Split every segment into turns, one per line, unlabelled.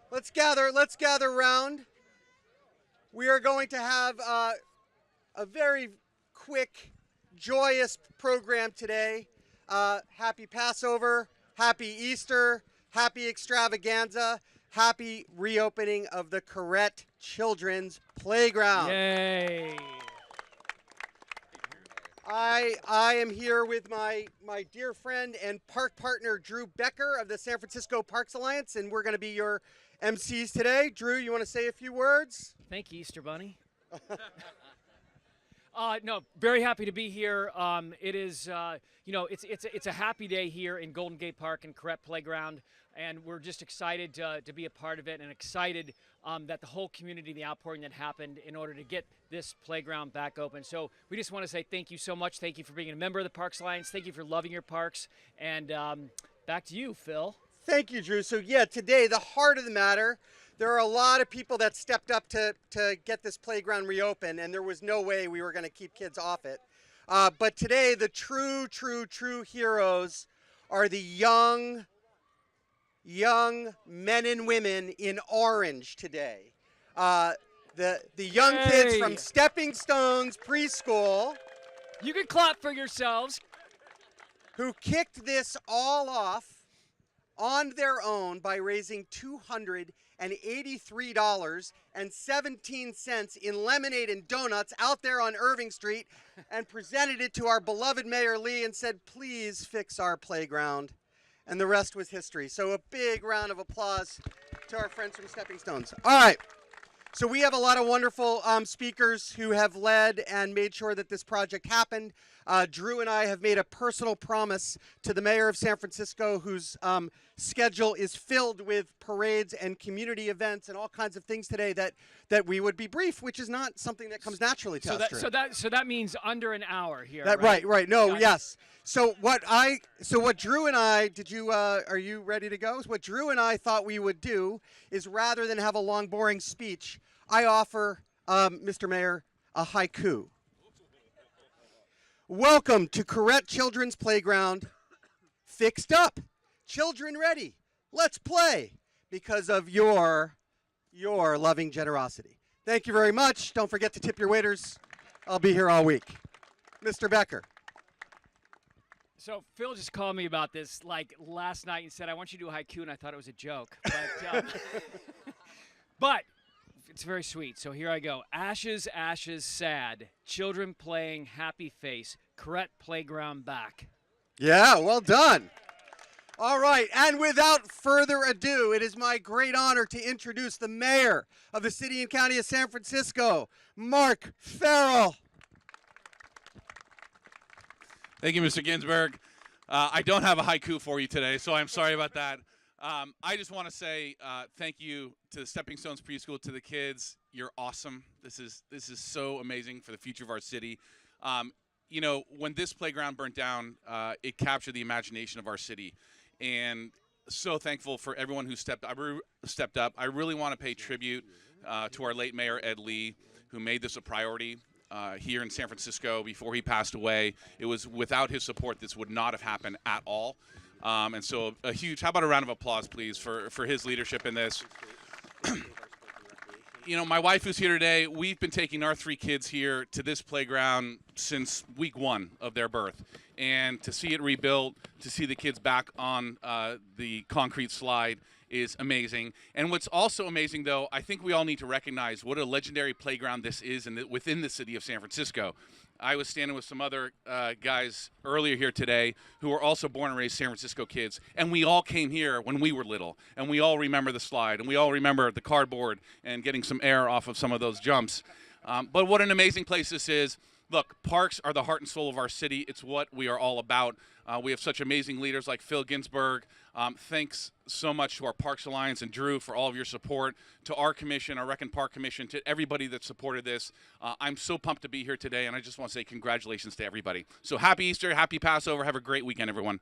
Let's gather round. We are going to have a very quick, joyous program today. Happy Passover, happy Easter, happy extravaganza, happy reopening of the Koret Children's Playground.
Yay!
I am here with my dear friend and park partner, Drew Becker of the San Francisco Parks Alliance, and we're going to be your MCs today. Drew, you want to say a few words?
Thank you, Easter Bunny. No, very happy to be here. It is, it's a happy day here in Golden Gate Park and Koret Playground, and we're just excited to be a part of it, and excited that the whole community, the outpouring that happened in order to get this playground back open. So we just want to say thank you so much. Thank you for being a member of the Parks Alliance. Thank you for loving your parks. And back to you, Phil.
Thank you, Drew. So yeah, today, the heart of the matter, there are a lot of people that stepped up to get this playground reopened, and there was no way we were going to keep kids off it. But today, the true heroes are the young men and women in orange today. The young kids from Stepping Stones Preschool.
You can clap for yourselves.
Who kicked this all off on their own by raising $283.17 in lemonade and donuts out there on Irving Street, and presented it to our beloved Mayor Lee and said, please fix our playground. And the rest was history. So a big round of applause to our friends from Stepping Stones. All right. So we have a lot of wonderful speakers who have led and made sure that this project happened. Drew and I have made a personal promise to the mayor of San Francisco, whose schedule is filled with parades and community events and all kinds of things today, that we would be brief, which is not something that comes naturally to us.
So that means under an hour here.
Right. No, yes. So what Drew and I, are you ready to go? So what Drew and I thought we would do is, rather than have a long, boring speech, I offer, Mr. Mayor, a haiku. Welcome to Koret Children's Playground. Fixed up. Children ready. Let's play because of your loving generosity. Thank you very much. Don't forget to tip your waiters. I'll be here all week. Mr. Becker.
So Phil just called me about this like last night and said, I want you to do a haiku, and I thought it was a joke. But it's very sweet. So here I go. Ashes, ashes, sad. Children playing, happy face. Koret Playground back.
Yeah, well done. All right, and without further ado, it is my great honor to introduce the mayor of the city and county of San Francisco, Mark Farrell.
Thank you, Mr. Ginsburg. I don't have a haiku for you today, so I'm sorry about that. I just want to say thank you to the Stepping Stones Preschool, to the kids. You're awesome. This is so amazing for the future of our city. When this playground burnt down, it captured the imagination of our city, and so thankful for everyone who stepped up. I really want to pay tribute to our late mayor, Ed Lee, who made this a priority here in San Francisco before he passed away. It was without his support, this would not have happened at all. And so a huge, how about a round of applause, please, for his leadership in this. My wife who's here today, we've been taking our 3 kids here to this playground since week 1 of their birth. And to see it rebuilt, to see the kids back on the concrete slide is amazing. And what's also amazing, though, I think we all need to recognize what a legendary playground this is within the city of San Francisco. I was standing with some other guys earlier here today who were also born and raised San Francisco kids, and we all came here when we were little, and we all remember the slide, and we all remember the cardboard and getting some air off of some of those jumps. But what an amazing place this is. Look, parks are the heart and soul of our city. It's what we are all about. We have such amazing leaders like Phil Ginsburg. Thanks so much to our Parks Alliance and Drew for all of your support, to our commission, our Rec and Park Commission, to everybody that supported this. I'm so pumped to be here today, and I just want to say congratulations to everybody. So happy Easter, happy Passover. Have a great weekend, everyone.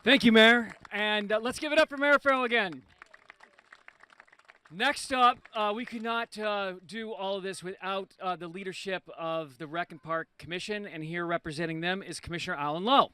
Thank you, Mayor. And let's give it up for Mayor Farrell again. Next up, we could not do all of this without the leadership of the Rec and Park Commission, and here representing them is Commissioner Alan Lowe.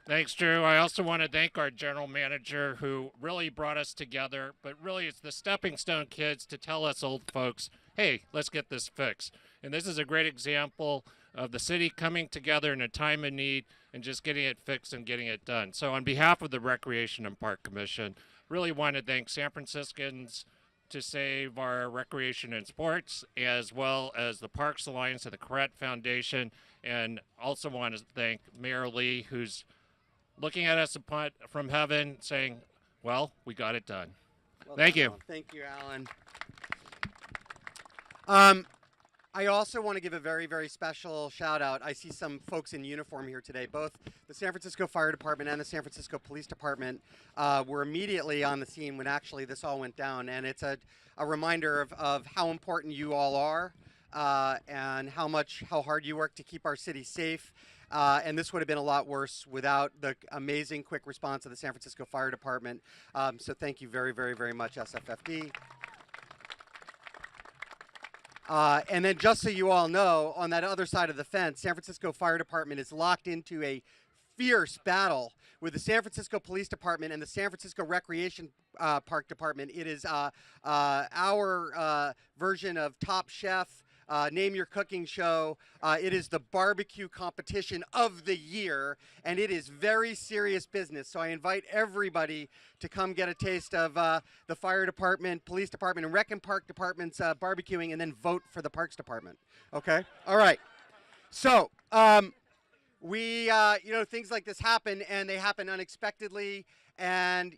Thanks, Drew. I also want to thank our general manager who really brought us together, but really it's the Stepping Stone kids to tell us old folks, hey, let's get this fixed. And this is a great example of the city coming together in a time of need and just getting it fixed and getting it done. So on behalf of the Recreation and Park Commission, really want to thank San Franciscans to save our recreation and sports, as well as the Parks Alliance and the Koret Foundation, and also want to thank Mayor Lee, who's looking at us from heaven saying, well, we got it done.
Well
Thank
done,
you.
Alan. Thank you, Alan. I also want to give a very, very special shout out. I see some folks in uniform here today. Both the San Francisco Fire Department and the San Francisco Police Department were immediately on the scene when actually this all went down. And it's a reminder of how important you all are and how hard you work to keep our city safe. And this would have been a lot worse without the amazing quick response of the San Francisco Fire Department. So thank you very, very, very much, SFFD. And then just so you all know, on that other side of the fence, San Francisco Fire Department is locked into a fierce battle with the San Francisco Police Department and the San Francisco Recreation Park Department. It is our version of Top Chef, Name Your Cooking Show. It is the barbecue competition of the year, and it is very serious business. So I invite everybody to come get a taste of the fire department, police department, and rec and park departments barbecuing, and then vote for the parks department. Okay? All right. So we, things like this happen, and they happen unexpectedly, and,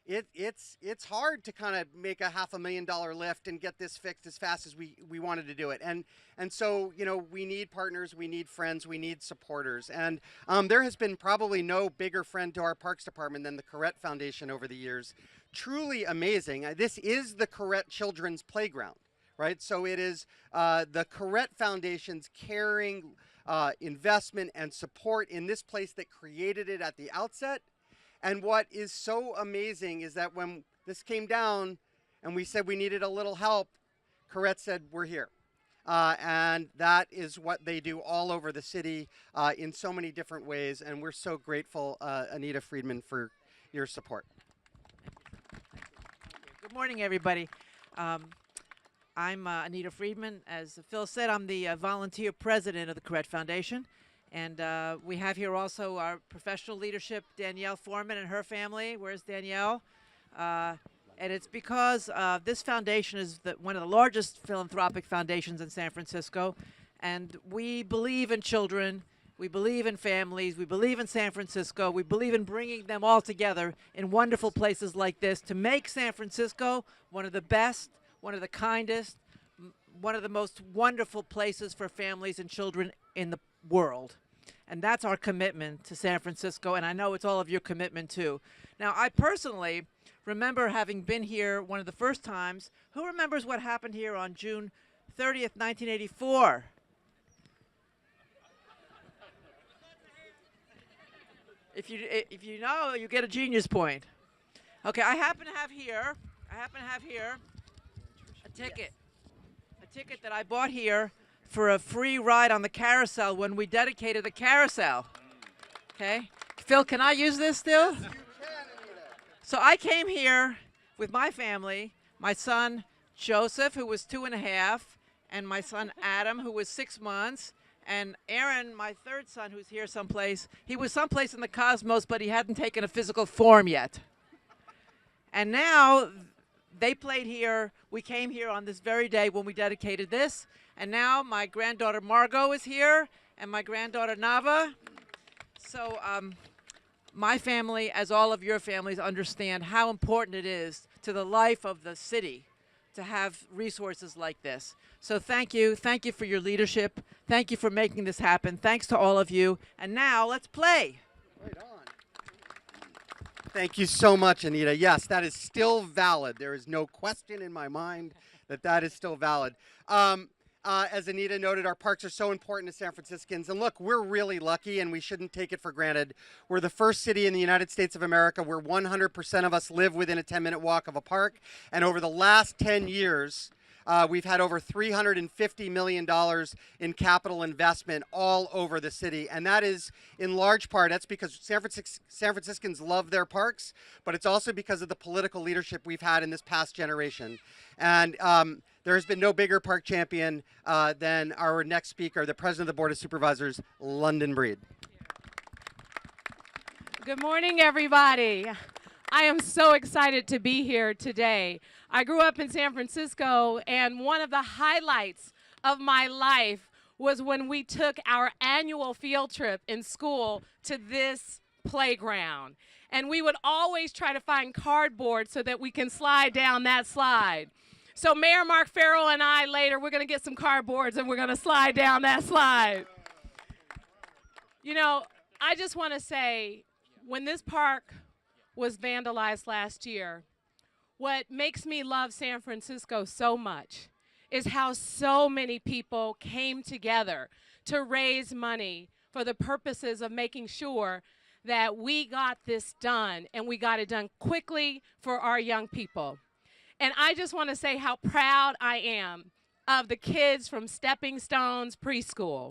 it's hard to kind of make a $500,000 lift and get this fixed as fast as we wanted to do it. And so, we need partners, we need friends, we need supporters. And there has been probably no bigger friend to our Parks Department than the Koret Foundation over the years. Truly amazing. This is the Koret Children's Playground, right? So it is the Koret Foundation's caring investment and support in this place that created it at the outset. And what is so amazing is that when this came down and we said we needed a little help, Koret said, we're here. And that is what they do all over the city in so many different ways. And we're so grateful, Anita Friedman, for your support.
Good morning, everybody. I'm Anita Friedman. As Phil said, I'm the volunteer president of the Koret Foundation. And we have here also our professional leadership, Danielle Foreman and her family. Where's Danielle? And it's because this foundation is one of the largest philanthropic foundations in San Francisco. And we believe in children. We believe in families. We believe in San Francisco. We believe in bringing them all together in wonderful places like this to make San Francisco one of the best, one of the kindest, one of the most wonderful places for families and children in the world. And that's our commitment to San Francisco, and I know it's all of your commitment too. Now, I personally remember having been here one of the first times. Who remembers what happened here on June 30th, 1984? If you know, you get a genius point. Okay, I happen to have here a ticket. A ticket that I bought here for a free ride on the carousel when we dedicated the carousel. Okay? Phil, can I use this still?
Yes, you can, Anita.
So I came here with my family, my son Joseph, who was 2.5, and my son Adam, who was 6 months, and Aaron, my third son, who's here someplace. He was someplace in the cosmos, but he hadn't taken a physical form yet. And now they played here. We came here on this very day when we dedicated this. And now my granddaughter Margot is here, and my granddaughter Nava. So my family, as all of your families, understand how important it is to the life of the city to have resources like this. So thank you. Thank you for your leadership. Thank you for making this happen. Thanks to all of you. And now let's play.
Right on. Thank you so much, Anita. Yes, that is still valid. There is no question in my mind that is still valid. As Anita noted, our parks are so important to San Franciscans. And look, we're really lucky, and we shouldn't take it for granted. We're the first city in the United States of America where 100% of us live within a 10-minute walk of a park. And over the last 10 years, We've had over $350 million in capital investment all over the city. And that is in large part, that's because San Franciscans love their parks, but it's also because of the political leadership we've had in this past generation. And there has been no bigger park champion than our next speaker, the President of the Board of Supervisors, London Breed.
Good morning, everybody. I am so excited to be here today. I grew up in San Francisco, and one of the highlights of my life was when we took our annual field trip in school to this playground. And we would always try to find cardboard so that we can slide down that slide. So Mayor Mark Farrell and I later, we're going to get some cardboards and we're going to slide down that slide. You know, I just want to say, when this park was vandalized last year, what makes me love San Francisco so much is how so many people came together to raise money for the purposes of making sure that we got this done, and we got it done quickly for our young people. And I just want to say how proud I am of the kids from Stepping Stones Preschool.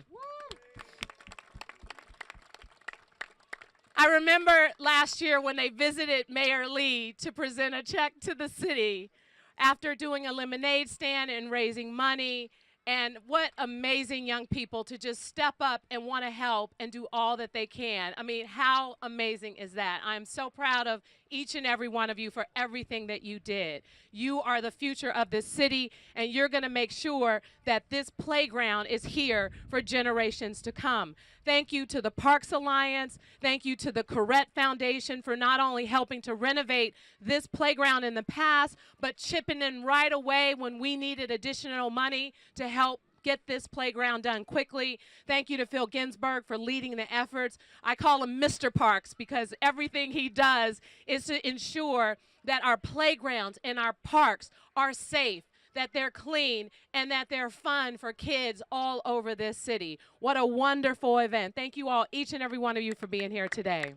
I remember last year when they visited Mayor Lee to present a check to the city after doing a lemonade stand and raising money. And what amazing young people to just step up and want to help and do all that they can. I mean, how amazing is that? I'm so proud of each and every one of you for everything that you did. You are the future of this city, and you're going to make sure that this playground is here for generations to come. Thank you to the Parks Alliance. Thank you to the Koret Foundation for not only helping to renovate this playground in the past, but chipping in right away when we needed additional money to help get this playground done quickly. Thank you to Phil Ginsburg for leading the efforts. I call him Mr. Parks because everything he does is to ensure that our playgrounds and our parks are safe, that they're clean, and that they're fun for kids all over this city. What a wonderful event. Thank you all, each and every one of you, for being here today.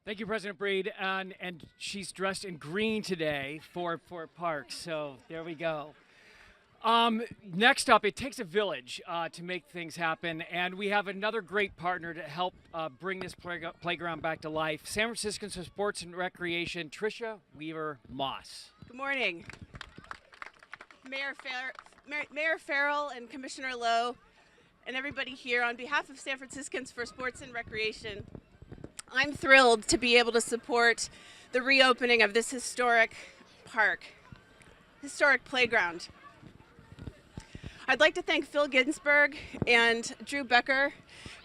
Thank you, President Breed, and she's dressed in green today for parks, so there we go. Next up, it takes a village to make things happen, and we have another great partner to help bring this playground back to life. San Franciscans for Sports and Recreation, Tricia Weaver-Moss.
Good morning. Mayor Farrell and Commissioner Lowe and everybody here, on behalf of San Franciscans for Sports and Recreation, I'm thrilled to be able to support the reopening of this historic park, historic playground. I'd like to thank Phil Ginsburg and Drew Becker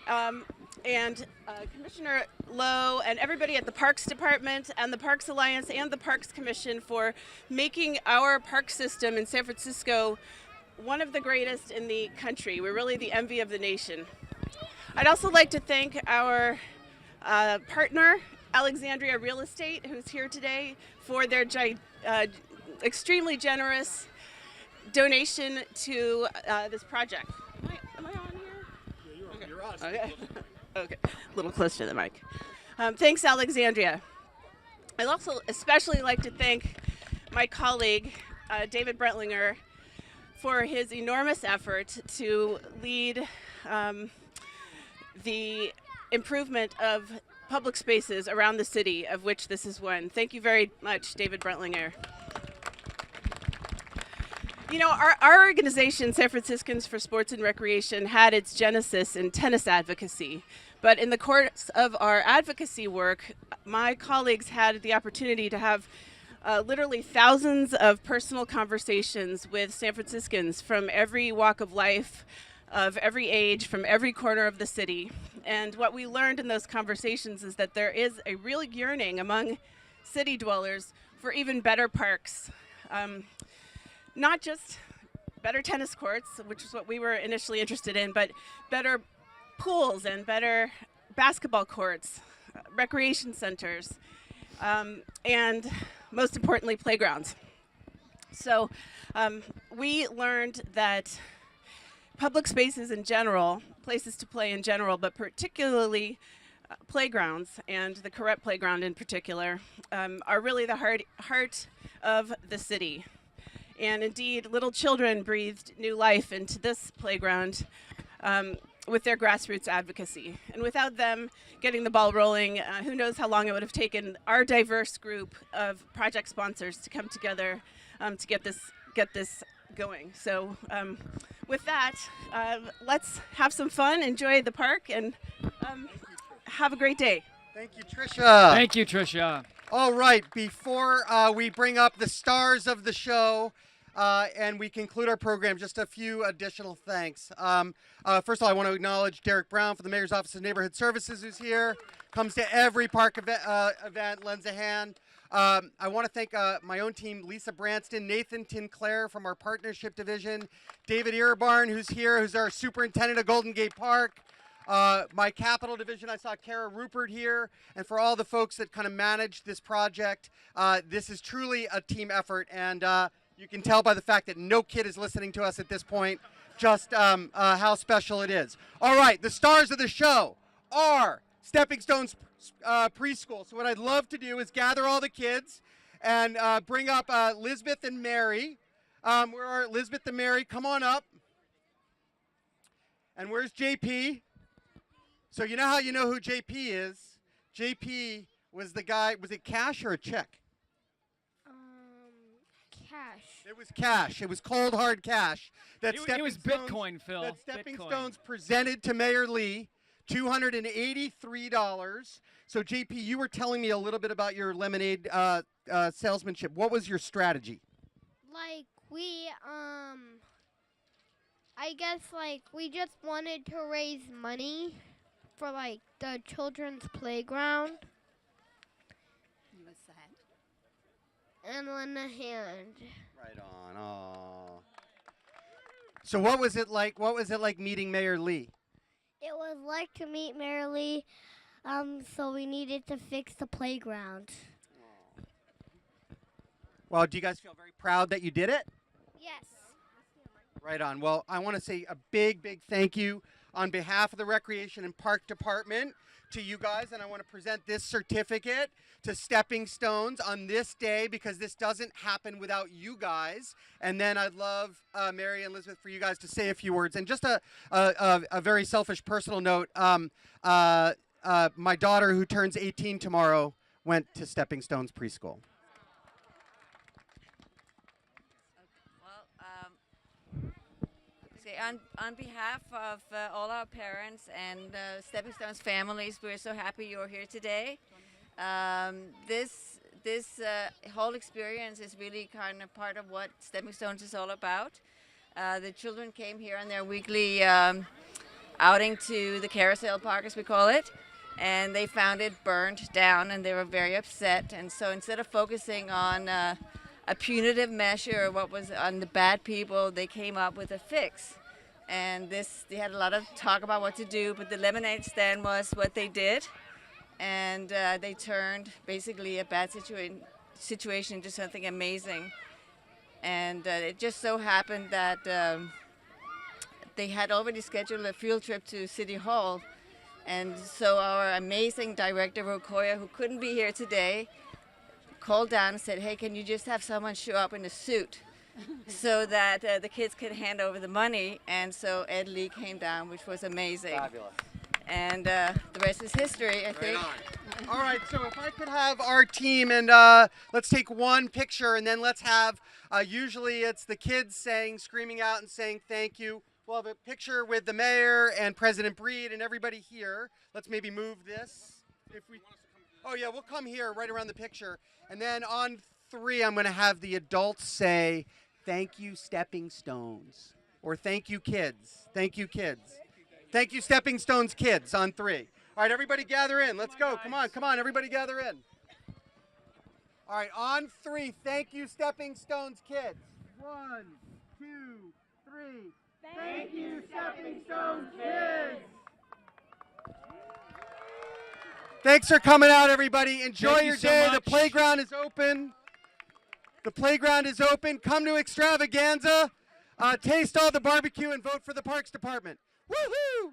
and Commissioner Lowe and everybody at the Parks Department and the Parks Alliance and the Parks Commission for making our park system in San Francisco one of the greatest in the country. We're really the envy of the nation. I'd also like to thank our partner, Alexandria Real Estate, who's here today, for their extremely generous donation to this project. Am I on here? Yeah, you're on. Okay. Okay, a little close to the mic. Thanks, Alexandria. I'd also especially like to thank my colleague, David Brentlinger, for his enormous effort to lead the improvement of public spaces around the city, of which this is one. Thank you very much, David Brentlinger. You know, our organization, San Franciscans for Sports and Recreation, had its genesis in tennis advocacy. But in the course of our advocacy work, my colleagues had the opportunity to have literally thousands of personal conversations with San Franciscans from every walk of life, of every age, from every corner of the city. And what we learned in those conversations is that there is a real yearning among city dwellers for even better parks. Not just better tennis courts, which is what we were initially interested in, but better pools and better basketball courts, recreation centers, and most importantly, playgrounds. So we learned that public spaces in general, places to play in general, but particularly playgrounds, and the Koret Playground in particular, are really the heart of the city. And indeed, little children breathed new life into this playground with their grassroots advocacy. And without them getting the ball rolling, who knows how long it would have taken our diverse group of project sponsors to come together to get this going. So with that, let's have some fun, enjoy the park, and have a great day.
Thank you, Tricia.
Thank you, Tricia.
All right, before we bring up the stars of the show and we conclude our program, just a few additional thanks. First of all, I want to acknowledge Derek Brown from the Mayor's Office of Neighborhood Services, who's here, comes to every park event, lends a hand. I want to thank my own team, Lisa Branston, Nathan Tinclair from our partnership division, David Irabarn, who's here, who's our superintendent of Golden Gate Park. My capital division, I saw Kara Rupert here, and for all the folks that kind of managed this project, this is truly a team effort, and you can tell by the fact that no kid is listening to us at this point just how special it is. All right, the stars of the show are Stepping Stones Preschool. So what I'd love to do is gather all the kids and bring up Lisbeth and Mary. Where are Lisbeth and Mary? Come on up. And where's JP? So you know how you know who JP is? JP was the guy, was it cash or a check?
Cash.
It was cash. It was cold, hard cash. That
It was Bitcoin, Phil.
That Stepping
Bitcoin.
Stones presented to Mayor Lee, $283. So JP, you were telling me a little bit about your lemonade salesmanship. What was your strategy?
Like I guess we just wanted to raise money for the children's playground. And lend a hand.
Right on. Oh. So what was it like? What was it like meeting Mayor Lee?
It was like to meet Mayor Lee, so we needed to fix the playground.
Well, do you guys feel very proud that you did it?
Yes.
Right on. Well, I want to say a big, big thank you on behalf of the Recreation and Park Department to you guys, and I want to present this certificate to Stepping Stones on this day because this doesn't happen without you guys. And then I'd love Mary and Elizabeth for you guys to say a few words. And just a very selfish personal note, my daughter who turns 18 tomorrow went to Stepping Stones Preschool.
On behalf of all our parents and Stepping Stones families, we're so happy you're here today. This whole experience is really kind of part of what Stepping Stones is all about. The children came here on their weekly outing to the carousel park, as we call it, and they found it burned down, and they were very upset. And so instead of focusing on a punitive measure or what was on the bad people, they came up with a fix. And they had a lot of talk about what to do, but the lemonade stand was what they did. And they turned basically a bad situation into something amazing. And it just so happened that they had already scheduled a field trip to City Hall. And so our amazing director, Rokoya, who couldn't be here today, called down and said, hey, can you just have someone show up in a suit so that the kids could hand over the money? And so Ed Lee came down, which was amazing.
Fabulous.
And the rest is history, I think.
All right, so if I could have our team, and let's take one picture, and then let's have, usually it's the kids screaming out and saying thank you. We'll have a picture with the mayor and President Breed and everybody here. Let's maybe move this. Oh yeah, we'll come here right around the picture. And then on 3, I'm going to have the adults say, thank you, Stepping Stones. Or thank you, kids. Thank you, kids. Thank you, Stepping Stones kids on 3. All right, everybody gather in. Let's go. Come on, everybody gather in. All right, on 3, thank you, Stepping Stones kids. 1, 2, 3. Thank you, Stepping Stones kids. Thanks for coming out, everybody. Enjoy your day. The playground is open. The playground is open. Come to Extravaganza. Taste all the barbecue and vote for the Parks Department. Woohoo!